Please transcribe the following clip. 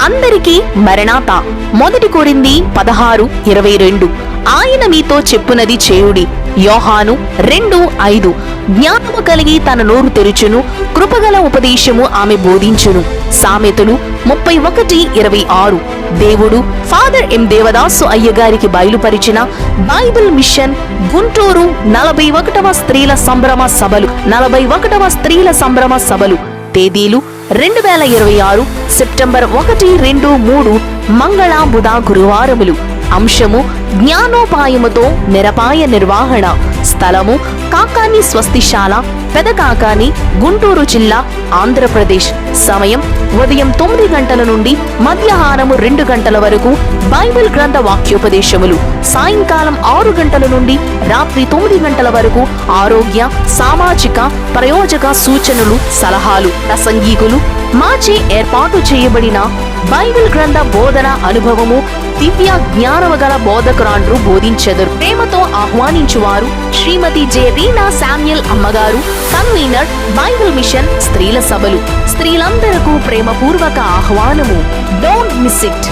అందరికీ మరణాత. 1 కొరింథీ 16:22. ఆయన మీతో చెప్పునది చేయుడి. యోహాను 2:5. జ్ఞానము కలిగి తన నోరు తెరుచును, కృపగల ఉపదేశము ఆమె బోధించును. సామెతలు 31:26. దేవుడు ఫాదర్ ఎం దేవదాసు అయ్యగారికి బయలుపరిచిన బైబిల్ మిషన్ గుంటూరు 41వ స్త్రీల సంభ్రమ సభలు 41వ స్త్రీల సంభ్రమ సభలు తేదీలు 2026 సెప్టెంబర్ 1, 2, 3 మంగళ, బుధ, గురువారములు. అంశము జ్ఞానోపాయముతో నిరపాయ నిర్వహణ. స్థలము కాకాని స్వస్తిశాల, పెదకాకాని, గుంటూరు జిల్లా, ఆంధ్రప్రదేశ్. సమయం ఉదయం 9 గంటల నుండి మధ్యాహ్నము 2 గంటల వరకు బైబిల్ గ్రంథ వాక్యోపదేశములు. సాయంకాలం 6 గంటల నుండి రాత్రి 9 గంటల వరకు ఆరోగ్య, సామాజిక, ప్రయోజక సూచనలు, సలహాలు. ప్రసంగికులు మాచే ఏర్పాటు చేయబడిన బైబిల్ గ్రంథ బోధన అనుభవము, దివ్య జ్ఞానము గల బోధకురాండ్రు బోధించెదరు. ప్రేమతో ఆహ్వానించువారు శ్రీమతి జె రీనా శామ్యుయల్ అమ్మగారు, కన్వీనర్, బైబిల్ మిషన్ స్త్రీల సభలు. స్త్రీలందరకు ప్రేమపూర్వక ఆహ్వానము. Don't miss it.